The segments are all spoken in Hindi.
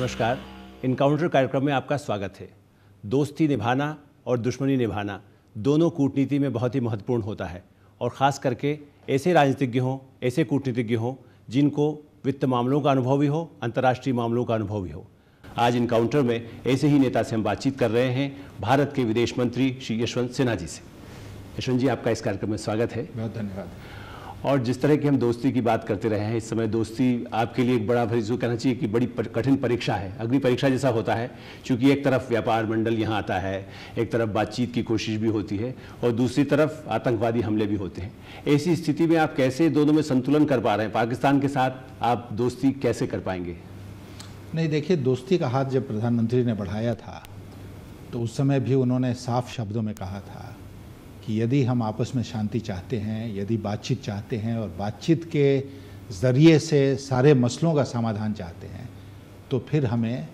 नमस्कार। इनकाउंटर कार्यक्रम में आपका स्वागत है। दोस्ती निभाना और दुश्मनी निभाना दोनों कूटनीति में बहुत ही महत्वपूर्ण होता है, और ख़ास करके ऐसे राजनीतिज्ञ हों, ऐसे कूटनीतिज्ञ हों जिनको वित्त मामलों का अनुभव भी हो, अंतर्राष्ट्रीय मामलों का अनुभव भी हो। आज इनकाउंटर में ऐसे ही नेता से हम बातचीत कर रहे हैं, भारत के विदेश मंत्री श्री यशवंत सिन्हा जी से। यशवंत जी, आपका इस कार्यक्रम में स्वागत है। बहुत धन्यवाद। और जिस तरह की हम दोस्ती की बात करते रहे हैं, इस समय दोस्ती आपके लिए एक बड़ा भाई जो कहना चाहिए कि बड़ी कठिन परीक्षा है, अग्नि परीक्षा जैसा होता है, क्योंकि एक तरफ व्यापार मंडल यहाँ आता है, एक तरफ बातचीत की कोशिश भी होती है और दूसरी तरफ आतंकवादी हमले भी होते हैं। ऐसी स्थिति में आप कैसे दोनों में संतुलन कर पा रहे हैं? पाकिस्तान के साथ आप दोस्ती कैसे कर पाएंगे? नहीं, देखिए, दोस्ती का हाथ जब प्रधानमंत्री ने बढ़ाया था तो उस समय भी उन्होंने साफ शब्दों में कहा था कि यदि हम आपस में शांति चाहते हैं, यदि बातचीत चाहते हैं और बातचीत के ज़रिए से सारे मसलों का समाधान चाहते हैं, तो फिर हमें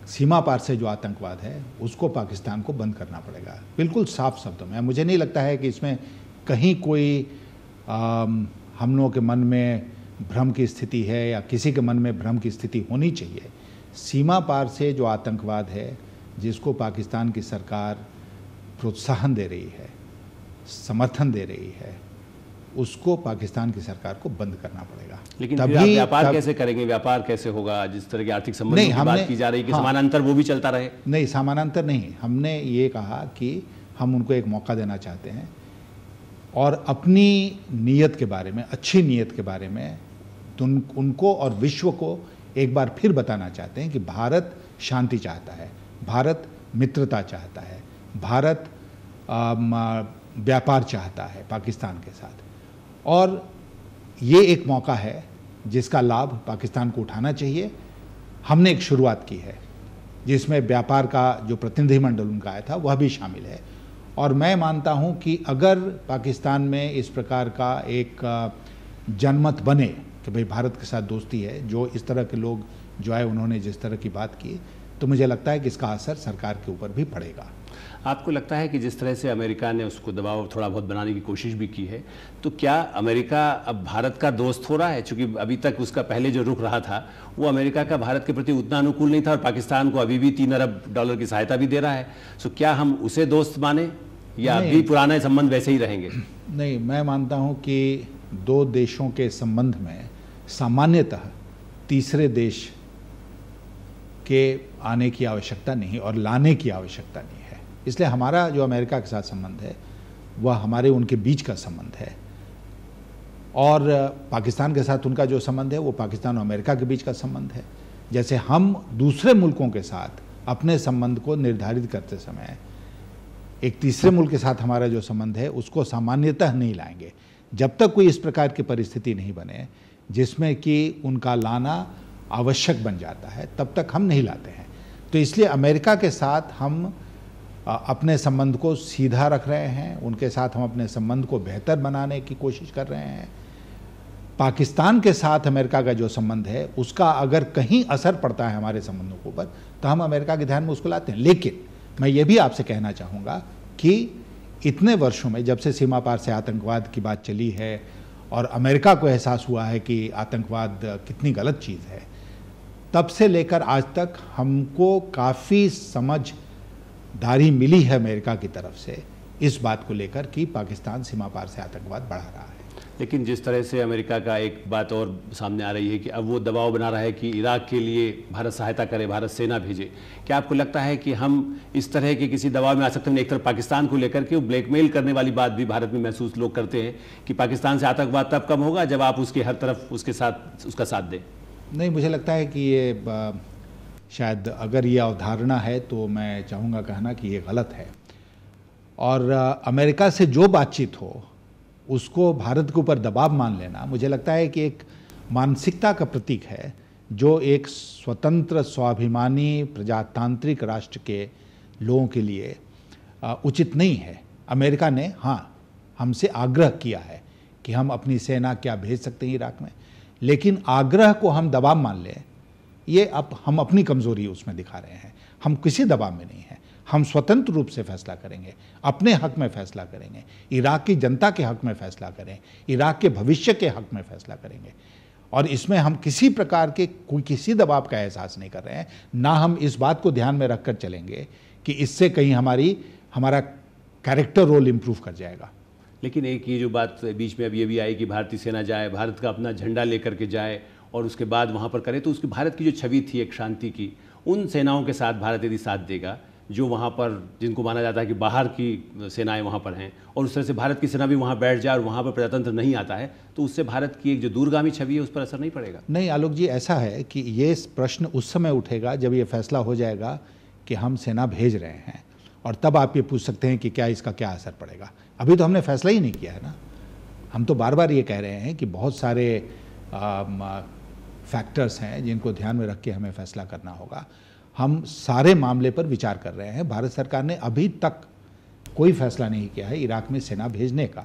सीमा पार से जो आतंकवाद है उसको पाकिस्तान को बंद करना पड़ेगा। बिल्कुल साफ शब्दों में। मुझे नहीं लगता है कि इसमें कहीं कोई हम लोगों के मन में भ्रम की स्थिति है या किसी के मन में भ्रम की स्थिति होनी चाहिए। सीमा पार से जो आतंकवाद है, जिसको पाकिस्तान की सरकार प्रोत्साहन दे रही है, समर्थन दे रही है, उसको पाकिस्तान की सरकार को बंद करना पड़ेगा। लेकिन फिर आप व्यापार कैसे करेंगे? व्यापार कैसे होगा? जिस तरह की आर्थिक संबंधों की बात की जा रही है कि समानांतर वो भी चलता रहे। नहीं, समानांतर नहीं। हमने ये कहा कि हम उनको एक मौका देना चाहते हैं और अपनी नीयत के बारे में, अच्छी नीयत के बारे में उनको और विश्व को एक बार फिर बताना चाहते हैं कि भारत शांति चाहता है, भारत मित्रता चाहता है, भारत व्यापार चाहता है पाकिस्तान के साथ। और ये एक मौका है जिसका लाभ पाकिस्तान को उठाना चाहिए। हमने एक शुरुआत की है जिसमें व्यापार का जो प्रतिनिधिमंडल उनका आया था वह भी शामिल है, और मैं मानता हूं कि अगर पाकिस्तान में इस प्रकार का एक जनमत बने कि भाई भारत के साथ दोस्ती है, जो इस तरह के लोग जो आए उन्होंने जिस तरह की बात की, तो मुझे लगता है कि इसका असर सरकार के ऊपर भी पड़ेगा। आपको लगता है कि जिस तरह से अमेरिका ने उसको दबाव थोड़ा बहुत बनाने की कोशिश भी की है, तो क्या अमेरिका अब भारत का दोस्त हो रहा है? चूंकि अभी तक उसका पहले जो रुख रहा था वो अमेरिका का भारत के प्रति उतना अनुकूल नहीं था, और पाकिस्तान को अभी भी $3 अरब की सहायता भी दे रहा है। सो क्या हम उसे दोस्त माने या अभी पुराने संबंध वैसे ही रहेंगे? नहीं, मैं मानता हूँ कि दो देशों के संबंध में सामान्यतः तीसरे देश के आने की आवश्यकता नहीं और लाने की आवश्यकता नहीं है। इसलिए हमारा जो अमेरिका के साथ संबंध है वह हमारे उनके बीच का संबंध है, और पाकिस्तान के साथ उनका जो संबंध है वो पाकिस्तान और अमेरिका के बीच का संबंध है। जैसे हम दूसरे मुल्कों के साथ अपने संबंध को निर्धारित करते समय एक तीसरे मुल्क के साथ हमारा जो संबंध है उसको सामान्यतः नहीं लाएंगे जब तक कोई इस प्रकार की परिस्थिति नहीं बने जिसमें कि उनका लाना आवश्यक बन जाता है, तब तक हम नहीं लाते हैं। तो इसलिए अमेरिका के साथ हम अपने संबंध को सीधा रख रहे हैं, उनके साथ हम अपने संबंध को बेहतर बनाने की कोशिश कर रहे हैं। पाकिस्तान के साथ अमेरिका का जो संबंध है उसका अगर कहीं असर पड़ता है हमारे संबंधों के ऊपर, तो हम अमेरिका के ध्यान में उसको लाते हैं। लेकिन मैं ये भी आपसे कहना चाहूँगा कि इतने वर्षों में, जब से सीमा पार से आतंकवाद की बात चली है और अमेरिका को एहसास हुआ है कि आतंकवाद कितनी गलत चीज़ है, तब से लेकर आज तक हमको काफ़ी समझदारी मिली है अमेरिका की तरफ से इस बात को लेकर कि पाकिस्तान सीमा पार से आतंकवाद बढ़ा रहा है। लेकिन जिस तरह से अमेरिका का एक बात और सामने आ रही है कि अब वो दबाव बना रहा है कि इराक के लिए भारत सहायता करे, भारत सेना भेजे, क्या आपको लगता है कि हम इस तरह के किसी दबाव में आ सकते हैं? एक तरफ पाकिस्तान को लेकर के वो ब्लैकमेल करने वाली बात भी भारत में महसूस लोग करते हैं कि पाकिस्तान से आतंकवाद तब कम होगा जब आप उसके हर तरफ उसके साथ उसका साथ दें। नहीं, मुझे लगता है कि ये शायद अगर ये अवधारणा है तो मैं चाहूँगा कहना कि ये गलत है, और अमेरिका से जो बातचीत हो उसको भारत के ऊपर दबाव मान लेना मुझे लगता है कि एक मानसिकता का प्रतीक है जो एक स्वतंत्र, स्वाभिमानी, प्रजातांत्रिक राष्ट्र के लोगों के लिए उचित नहीं है। अमेरिका ने हमसे आग्रह किया है कि हम अपनी सेना क्या भेज सकते हैं इराक में, लेकिन आग्रह को हम दबाव मान लें, ये अब हम अपनी कमज़ोरी उसमें दिखा रहे हैं। हम किसी दबाव में नहीं हैं, हम स्वतंत्र रूप से फैसला करेंगे, अपने हक में फैसला करेंगे, इराक की जनता के हक में फैसला करें, इराक के भविष्य के हक में फैसला करेंगे। और इसमें हम किसी प्रकार के कोई किसी दबाव का एहसास नहीं कर रहे हैं, ना हम इस बात को ध्यान में रखकर चलेंगे कि इससे कहीं हमारा कैरेक्टर रोल इम्प्रूव कर जाएगा। लेकिन एक ये जो बात बीच में अब ये भी आई कि भारतीय सेना जाए, भारत का अपना झंडा लेकर के जाए और उसके बाद वहाँ पर करे, तो उसकी भारत की जो छवि थी एक शांति की, उन सेनाओं के साथ भारत यदि साथ देगा जो वहाँ पर, जिनको माना जाता है कि बाहर की सेनाएं वहाँ पर हैं, और उस तरह से भारत की सेना भी वहाँ बैठ जाए और वहाँ पर प्रजातंत्र नहीं आता है, तो उससे भारत की एक जो दूरगामी छवि है उस पर असर नहीं पड़ेगा? नहीं आलोक जी, ऐसा है कि ये प्रश्न उस समय उठेगा जब ये फैसला हो जाएगा कि हम सेना भेज रहे हैं, और तब आप ये पूछ सकते हैं कि क्या इसका क्या असर पड़ेगा। अभी तो हमने फैसला ही नहीं किया है ना। हम तो बार बार ये कह रहे हैं कि बहुत सारे फैक्टर्स हैं जिनको ध्यान में रख के हमें फैसला करना होगा। हम सारे मामले पर विचार कर रहे हैं। भारत सरकार ने अभी तक कोई फैसला नहीं किया है इराक में सेना भेजने का,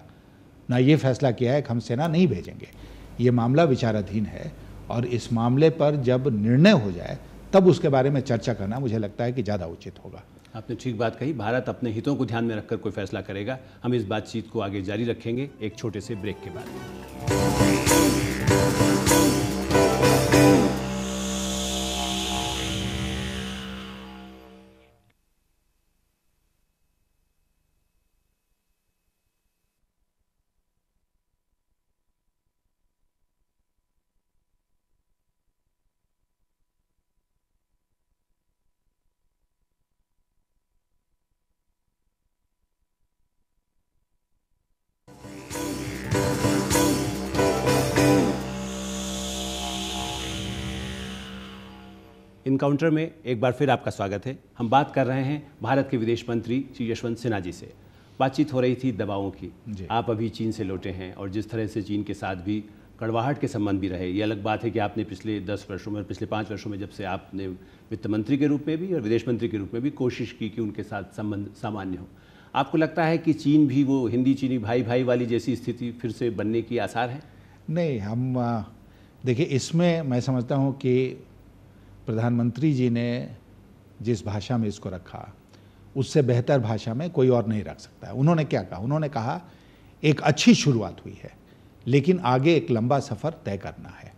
ना ये फैसला किया है कि हम सेना नहीं भेजेंगे। ये मामला विचाराधीन है, और इस मामले पर जब निर्णय हो जाए तब उसके बारे में चर्चा करना मुझे लगता है कि ज़्यादा उचित होगा। आपने ठीक बात कही, भारत अपने हितों को ध्यान में रखकर कोई फैसला करेगा। हम इस बातचीत को आगे जारी रखेंगे एक छोटे से ब्रेक के बाद। इनकाउंटर में एक बार फिर आपका स्वागत है। हम बात कर रहे हैं भारत के विदेश मंत्री श्री यशवंत सिन्हा जी से। बातचीत हो रही थी दबावों की। आप अभी चीन से लौटे हैं, और जिस तरह से चीन के साथ भी कड़वाहट के संबंध भी रहे। ये अलग बात है कि आपने पिछले 10 वर्षों में, पिछले 5 वर्षों में, जब से आपने वित्त मंत्री के रूप में भी और विदेश मंत्री के रूप में भी कोशिश की कि उनके साथ संबंध सामान्य हो, आपको लगता है कि चीन भी वो हिंदी चीनी भाई भाई वाली जैसी स्थिति फिर से बनने की आसार है? नहीं, हम देखिए, इसमें मैं समझता हूँ कि प्रधानमंत्री जी ने जिस भाषा में इसको रखा, उससे बेहतर भाषा में कोई और नहीं रख सकता है। उन्होंने क्या कहा? उन्होंने कहा एक अच्छी शुरुआत हुई है, लेकिन आगे एक लंबा सफ़र तय करना है।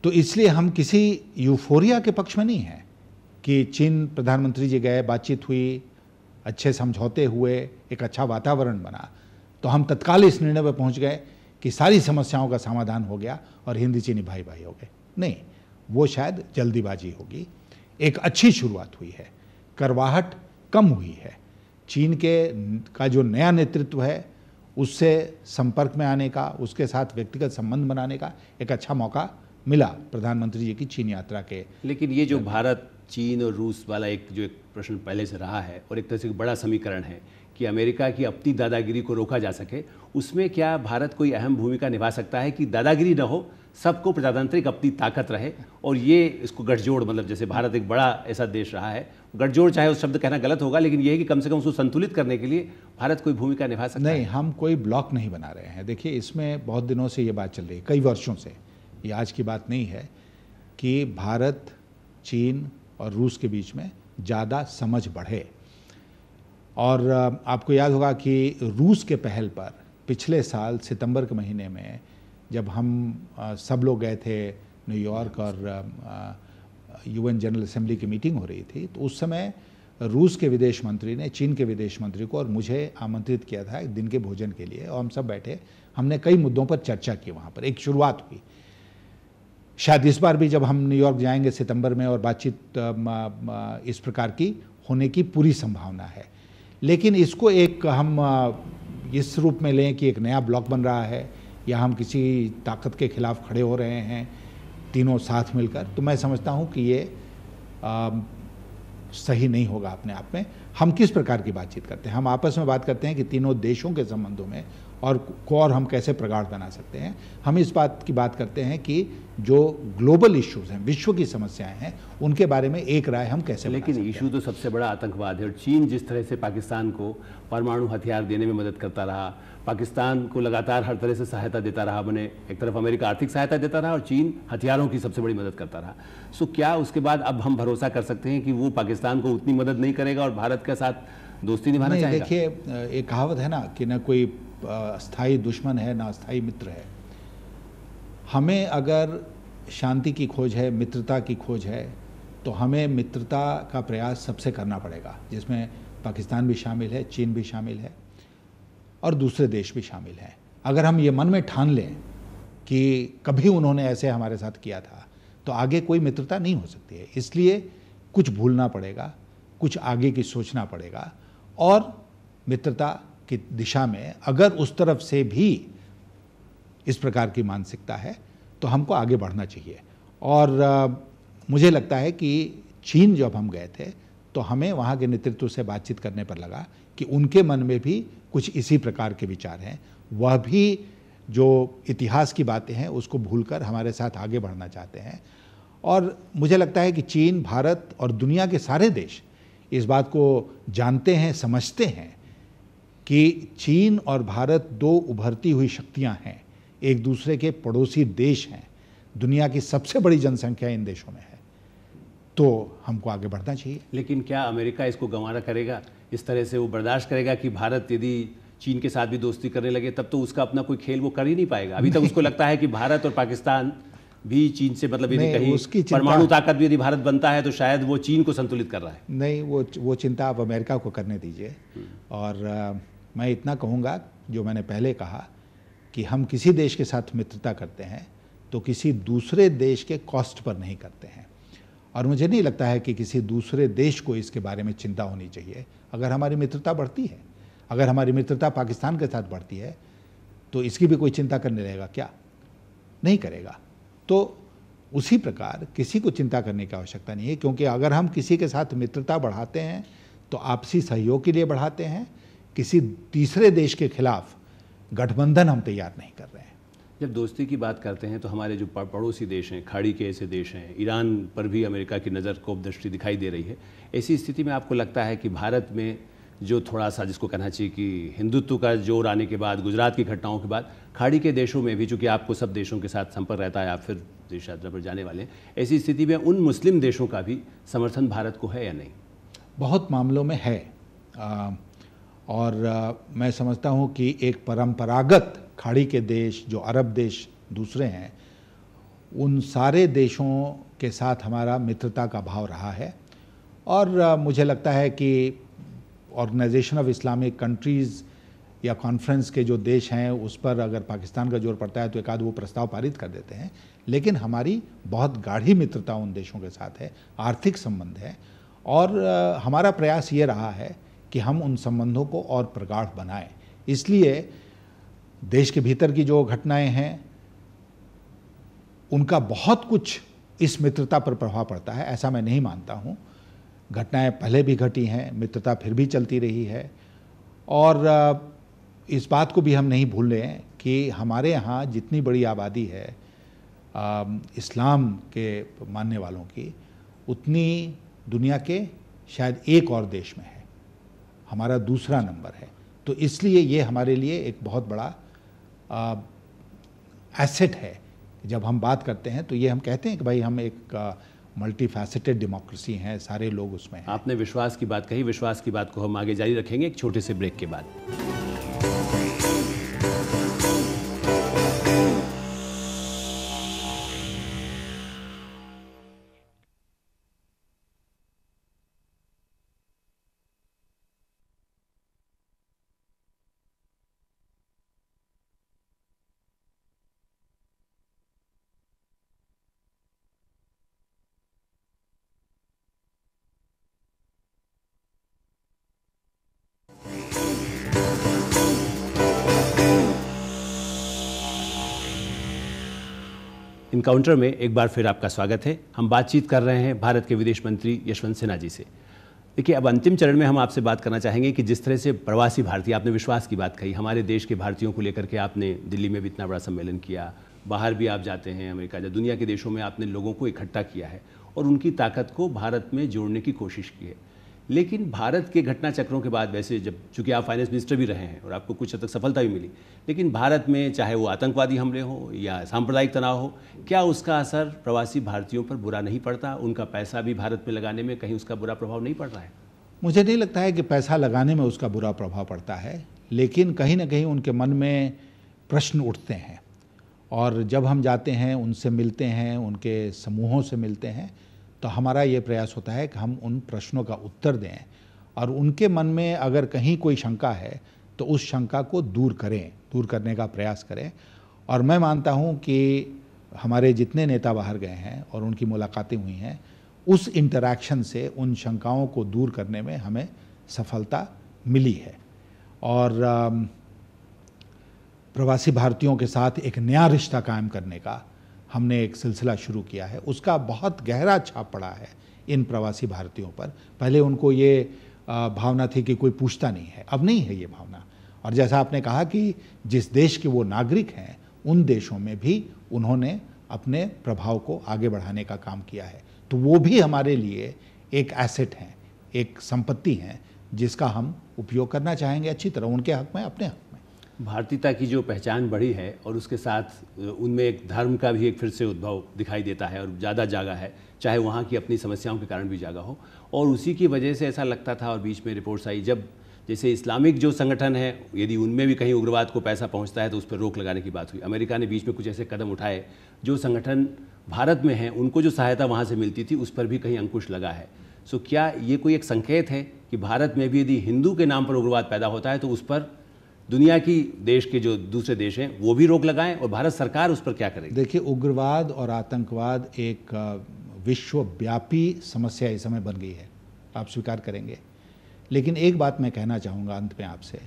तो इसलिए हम किसी यूफोरिया के पक्ष में नहीं हैं कि चीन प्रधानमंत्री जी गए, बातचीत हुई, अच्छे समझौते हुए, एक अच्छा वातावरण बना, तो हम तत्काल इस निर्णय पर पहुंच गए कि सारी समस्याओं का समाधान हो गया और हिंदी चीनी भाई भाई हो गए। नहीं, वो शायद जल्दीबाजी होगी। एक अच्छी शुरुआत हुई है, करवाहट कम हुई है। चीन का जो नया नेतृत्व है, उससे संपर्क में आने का, उसके साथ व्यक्तिगत संबंध बनाने का एक अच्छा मौका मिला प्रधानमंत्री जी की चीन यात्रा के। लेकिन ये जो भारत, चीन और रूस वाला एक प्रश्न पहले से रहा है, और एक तरह से बड़ा समीकरण है कि अमेरिका की अपनी दादागिरी को रोका जा सके, उसमें क्या भारत कोई अहम भूमिका निभा सकता है कि दादागिरी न हो, सबको प्रजातांत्रिक अपनी ताकत रहे, और ये इसको गठजोड़, मतलब जैसे भारत एक बड़ा ऐसा देश रहा है, गठजोड़ चाहे उस शब्द कहना गलत होगा, लेकिन ये है कि कम से कम उसको संतुलित करने के लिए भारत कोई भूमिका निभा सकता है? नहीं, हम कोई ब्लॉक नहीं बना रहे हैं। देखिए, इसमें बहुत दिनों से ये बात चल रही है, कई वर्षों से, ये आज की बात नहीं है कि भारत, चीन और रूस के बीच में ज़्यादा समझ बढ़े। और आपको याद होगा कि रूस के पहल पर पिछले साल सितंबर के महीने में जब हम सब लोग गए थे न्यूयॉर्क, और यूएन जनरल असेंबली की मीटिंग हो रही थी, तो उस समय रूस के विदेश मंत्री ने चीन के विदेश मंत्री को और मुझे आमंत्रित किया था एक दिन के भोजन के लिए, और हम सब बैठे, हमने कई मुद्दों पर चर्चा की। वहाँ पर एक शुरुआत हुई। शायद इस बार भी जब हम न्यूयॉर्क जाएंगे सितंबर में, और बातचीत इस प्रकार की होने की पूरी संभावना है। लेकिन इसको एक हम इस रूप में लें कि एक नया ब्लॉक बन रहा है, या हम किसी ताकत के खिलाफ खड़े हो रहे हैं तीनों साथ मिलकर, तो मैं समझता हूँ कि ये सही नहीं होगा अपने आप में। हम किस प्रकार की बातचीत करते हैं? हम आपस में बात करते हैं कि तीनों देशों के संबंधों में और हम कैसे प्रगाढ़ बना सकते हैं। हम इस बात की बात करते हैं कि जो ग्लोबल इश्यूज हैं, विश्व की समस्याएं हैं, उनके बारे में एक राय हम कैसे बना सकते हैं। लेकिन इशू तो सबसे बड़ा आतंकवाद है, और चीन जिस तरह से पाकिस्तान को परमाणु हथियार देने में मदद करता रहा, पाकिस्तान को लगातार हर तरह से सहायता देता रहा, मैंने एक तरफ अमेरिका आर्थिक सहायता देता रहा और चीन हथियारों की सबसे बड़ी मदद करता रहा। सो क्या उसके बाद अब हम भरोसा कर सकते हैं कि वो पाकिस्तान को उतनी मदद नहीं करेगा और भारत के साथ दोस्ती निभाना चाहेगा? देखिए, एक कहावत है ना कि न कोई स्थायी दुश्मन है ना स्थायी मित्र है। हमें अगर शांति की खोज है, मित्रता की खोज है, तो हमें मित्रता का प्रयास सबसे करना पड़ेगा, जिसमें पाकिस्तान भी शामिल है, चीन भी शामिल है और दूसरे देश भी शामिल हैं। अगर हम ये मन में ठान लें कि कभी उन्होंने ऐसे हमारे साथ किया था, तो आगे कोई मित्रता नहीं हो सकती है। इसलिए कुछ भूलना पड़ेगा, कुछ आगे की सोचना पड़ेगा और मित्रता की दिशा में अगर उस तरफ से भी इस प्रकार की मानसिकता है तो हमको आगे बढ़ना चाहिए। और मुझे लगता है कि चीन जब हम गए थे तो हमें वहाँ के नेतृत्व से बातचीत करने पर लगा कि उनके मन में भी कुछ इसी प्रकार के विचार हैं। वह भी जो इतिहास की बातें हैं उसको भूलकर हमारे साथ आगे बढ़ना चाहते हैं। और मुझे लगता है कि चीन, भारत और दुनिया के सारे देश इस बात को जानते हैं, समझते हैं कि चीन और भारत दो उभरती हुई शक्तियां हैं, एक दूसरे के पड़ोसी देश हैं, दुनिया की सबसे बड़ी जनसंख्या इन देशों में है, तो हमको आगे बढ़ना चाहिए। लेकिन क्या अमेरिका इसको गंवारा करेगा? इस तरह से वो बर्दाश्त करेगा कि भारत यदि चीन के साथ भी दोस्ती करने लगे, तब तो उसका अपना कोई खेल वो कर ही नहीं पाएगा। अभी तक उसको लगता है कि भारत और पाकिस्तान भी चीन से, मतलब यदि कहीं परमाणु ताकत भी यदि भारत बनता है तो शायद वो चीन को संतुलित कर रहा है। नहीं, वो चिंता आप अमेरिका को करने दीजिए। और मैं इतना कहूँगा जो मैंने पहले कहा कि हम किसी देश के साथ मित्रता करते हैं तो किसी दूसरे देश के कॉस्ट पर नहीं करते हैं। और मुझे नहीं लगता है कि किसी दूसरे देश को इसके बारे में चिंता होनी चाहिए। अगर हमारी मित्रता बढ़ती है, अगर हमारी मित्रता पाकिस्तान के साथ बढ़ती है, तो इसकी भी कोई चिंता करने लगेगा क्या? नहीं करेगा। तो उसी प्रकार किसी को चिंता करने की आवश्यकता नहीं है, क्योंकि अगर हम किसी के साथ मित्रता बढ़ाते हैं तो आपसी सहयोग के लिए बढ़ाते हैं, किसी तीसरे देश के खिलाफ गठबंधन हम तैयार नहीं कर रहे हैं। जब दोस्ती की बात करते हैं तो हमारे जो पड़ोसी देश हैं, खाड़ी के ऐसे देश हैं, ईरान पर भी अमेरिका की नज़र कोप दृष्टि दिखाई दे रही है। ऐसी स्थिति में आपको लगता है कि भारत में जो थोड़ा सा, जिसको कहना चाहिए कि हिंदुत्व का जोर आने के बाद, गुजरात की घटनाओं के बाद, खाड़ी के देशों में भी, चूँकि आपको सब देशों के साथ संपर्क रहता है, आप फिर देश यात्रा पर जाने वाले हैं, ऐसी स्थिति में उन मुस्लिम देशों का भी समर्थन भारत को है या नहीं? बहुत मामलों में है। और मैं समझता हूँ कि एक परंपरागत खाड़ी के देश, जो अरब देश दूसरे हैं, उन सारे देशों के साथ हमारा मित्रता का भाव रहा है। और मुझे लगता है कि ऑर्गेनाइजेशन ऑफ इस्लामिक कंट्रीज़ या कॉन्फ्रेंस के जो देश हैं उस पर अगर पाकिस्तान का जोर पड़ता है तो एक आध वो प्रस्ताव पारित कर देते हैं। लेकिन हमारी बहुत गाढ़ी मित्रता उन देशों के साथ है, आर्थिक संबंध है। और हमारा प्रयास ये रहा है कि हम उन संबंधों को और प्रगाढ़ बनाएं। इसलिए देश के भीतर की जो घटनाएं हैं उनका बहुत कुछ इस मित्रता पर प्रभाव पड़ता है, ऐसा मैं नहीं मानता हूँ। घटनाएं पहले भी घटी हैं, मित्रता फिर भी चलती रही है। और इस बात को भी हम नहीं भूल रहे हैं कि हमारे यहाँ जितनी बड़ी आबादी है इस्लाम के मानने वालों की, उतनी दुनिया के शायद एक और देश में है। हमारा दूसरा नंबर है। तो इसलिए ये हमारे लिए एक बहुत बड़ा एसेट है। जब हम बात करते हैं तो ये हम कहते हैं कि भाई हम एक मल्टी फैसेटेड डेमोक्रेसी हैं, सारे लोग उसमें हैं। आपने विश्वास की बात कही, विश्वास की बात को हम आगे जारी रखेंगे एक छोटे से ब्रेक के बाद। इनकाउंटर में एक बार फिर आपका स्वागत है। हम बातचीत कर रहे हैं भारत के विदेश मंत्री यशवंत सिन्हा जी से। देखिए, अब अंतिम चरण में हम आपसे बात करना चाहेंगे कि जिस तरह से प्रवासी भारतीय, आपने विश्वास की बात कही, हमारे देश के भारतीयों को लेकर के आपने दिल्ली में भी इतना बड़ा सम्मेलन किया, बाहर भी आप जाते हैं, अमेरिका या दुनिया के देशों में आपने लोगों को इकट्ठा किया है और उनकी ताकत को भारत में जोड़ने की कोशिश की है। लेकिन भारत के घटना चक्रों के बाद, वैसे जब चूंकि आप फाइनेंस मिनिस्टर भी रहे हैं और आपको कुछ हद तक सफलता भी मिली, लेकिन भारत में चाहे वो आतंकवादी हमले हो या सांप्रदायिक तनाव हो, क्या उसका असर प्रवासी भारतीयों पर बुरा नहीं पड़ता? उनका पैसा भी भारत में लगाने में कहीं उसका बुरा प्रभाव नहीं पड़ रहा है? मुझे नहीं लगता है कि पैसा लगाने में उसका बुरा प्रभाव पड़ता है, लेकिन कहीं ना कहीं उनके मन में प्रश्न उठते हैं। और जब हम जाते हैं, उनसे मिलते हैं, उनके समूहों से मिलते हैं, तो हमारा ये प्रयास होता है कि हम उन प्रश्नों का उत्तर दें और उनके मन में अगर कहीं कोई शंका है तो उस शंका को दूर करने का प्रयास करें। और मैं मानता हूँ कि हमारे जितने नेता बाहर गए हैं और उनकी मुलाकातें हुई हैं, उस इंटरैक्शन से उन शंकाओं को दूर करने में हमें सफलता मिली है। और प्रवासी भारतीयों के साथ एक नया रिश्ता कायम करने का हमने एक सिलसिला शुरू किया है। उसका बहुत गहरा छाप पड़ा है इन प्रवासी भारतीयों पर। पहले उनको ये भावना थी कि कोई पूछता नहीं है, अब नहीं है ये भावना। और जैसा आपने कहा कि जिस देश के वो नागरिक हैं, उन देशों में भी उन्होंने अपने प्रभाव को आगे बढ़ाने का काम किया है। तो वो भी हमारे लिए एक एसेट हैं, एक संपत्ति हैं, जिसका हम उपयोग करना चाहेंगे अच्छी तरह, उनके हक में, अपने हक में। भारतीयता की जो पहचान बढ़ी है और उसके साथ उनमें एक धर्म का भी एक फिर से उद्भव दिखाई देता है और ज़्यादा जागा है, चाहे वहाँ की अपनी समस्याओं के कारण भी जागा हो। और उसी की वजह से ऐसा लगता था, और बीच में रिपोर्ट्स आई, जब जैसे इस्लामिक जो संगठन है, यदि उनमें भी कहीं उग्रवाद को पैसा पहुंचता है तो उस पर रोक लगाने की बात हुई। अमेरिका ने बीच में कुछ ऐसे कदम उठाए, जो संगठन भारत में हैं उनको जो सहायता वहाँ से मिलती थी उस पर भी कहीं अंकुश लगा है। सो क्या ये कोई एक संकेत है कि भारत में भी यदि हिंदू के नाम पर उग्रवाद पैदा होता है तो उस पर दुनिया की देश के जो दूसरे देश हैं वो भी रोक लगाएं, और भारत सरकार उस पर क्या करेगी? देखिए, उग्रवाद और आतंकवाद एक विश्वव्यापी समस्या इस समय बन गई है, आप स्वीकार करेंगे। लेकिन एक बात मैं कहना चाहूँगा अंत में आपसे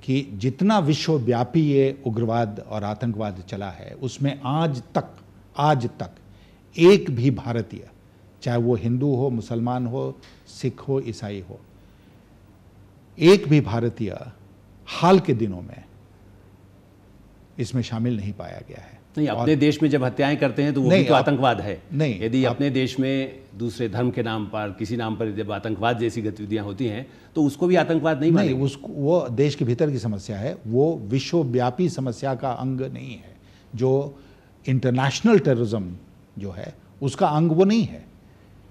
कि जितना विश्वव्यापी ये उग्रवाद और आतंकवाद चला है, उसमें आज तक एक भी भारतीय, चाहे वो हिंदू हो, मुसलमान हो, सिख हो, ईसाई हो, एक भी भारतीय हाल के दिनों में इसमें शामिल नहीं पाया गया है। नहीं, अपने देश में जब हत्याएं करते हैं तो वो भी तो आतंकवाद है। नहीं, यदि अपने देश में दूसरे धर्म के नाम पर, किसी नाम पर जब आतंकवाद जैसी गतिविधियां होती हैं तो उसको भी आतंकवाद नहीं मानेंगे? उसको, वो देश के भीतर की समस्या है, वो विश्वव्यापी समस्या का अंग नहीं है। जो इंटरनेशनल टेररिज्म जो है उसका अंग वो नहीं है।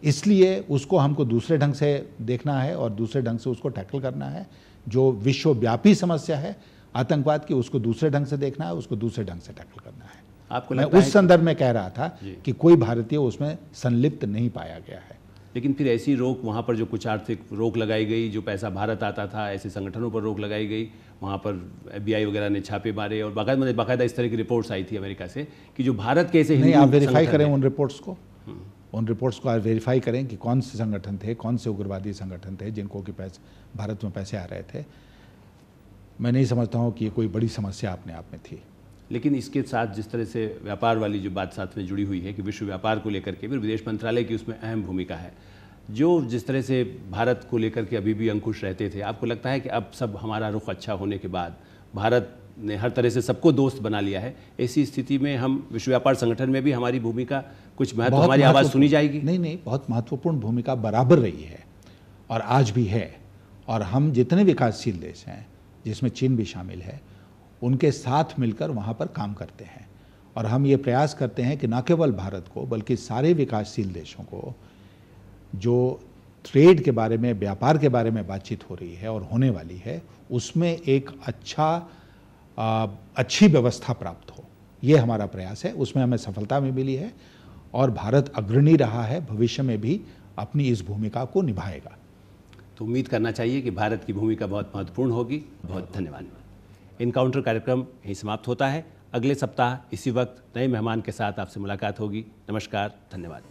इसलिए उसको हमको दूसरे ढंग से देखना है और दूसरे ढंग से उसको टैकल करना है। जो विश्वव्यापी समस्या है आतंकवाद की, उसको दूसरे ढंग से देखना है, उसको दूसरे ढंग से टैकल करना है। आपको मैं लगता उस है संदर्भ में कह रहा था कि कोई भारतीय उसमें संलिप्त नहीं पाया गया है। लेकिन फिर ऐसी रोक, वहाँ पर जो कुछ आर्थिक रोक लगाई गई, जो पैसा भारत आता था, ऐसे संगठनों पर रोक लगाई गई, वहाँ पर FBI वगैरह ने छापे मारे और बाकायदा इस तरह की रिपोर्ट्स आई थी अमेरिका से कि जो भारत के ऐसे नहीं, आप वेरीफाई करें उन रिपोर्ट्स को आप वेरीफाई करें कि कौन से संगठन थे, कौन से उग्रवादी संगठन थे जिनको कि भारत में पैसे आ रहे थे। मैं नहीं समझता हूँ कि ये कोई बड़ी समस्या अपने आप में थी। लेकिन इसके साथ जिस तरह से व्यापार वाली जो बात साथ में जुड़ी हुई है कि विश्व व्यापार को लेकर के भी विदेश मंत्रालय की उसमें अहम भूमिका है, जो जिस तरह से भारत को लेकर के अभी भी अंकुश रहते थे, आपको लगता है कि अब सब हमारा रुख अच्छा होने के बाद भारत ने हर तरह से सबको दोस्त बना लिया है, ऐसी स्थिति में हम विश्व व्यापार संगठन में भी हमारी भूमिका कुछ महत्व, हमारी आवाज़ सुनी जाएगी? नहीं, बहुत महत्वपूर्ण भूमिका बराबर रही है और आज भी है। और हम जितने विकासशील देश हैं, जिसमें चीन भी शामिल है, उनके साथ मिलकर वहाँ पर काम करते हैं। और हम ये प्रयास करते हैं कि न केवल भारत को बल्कि सारे विकासशील देशों को जो ट्रेड के बारे में, व्यापार के बारे में बातचीत हो रही है और होने वाली है, उसमें एक अच्छी व्यवस्था प्राप्त हो, ये हमारा प्रयास है। उसमें हमें सफलता भी मिली है और भारत अग्रणी रहा है, भविष्य में भी अपनी इस भूमिका को निभाएगा। तो उम्मीद करना चाहिए कि भारत की भूमिका बहुत महत्वपूर्ण होगी। बहुत धन्यवाद। इनकाउंटर कार्यक्रम यहीं समाप्त होता है। अगले सप्ताह इसी वक्त नए मेहमान के साथ आपसे मुलाकात होगी। नमस्कार, धन्यवाद।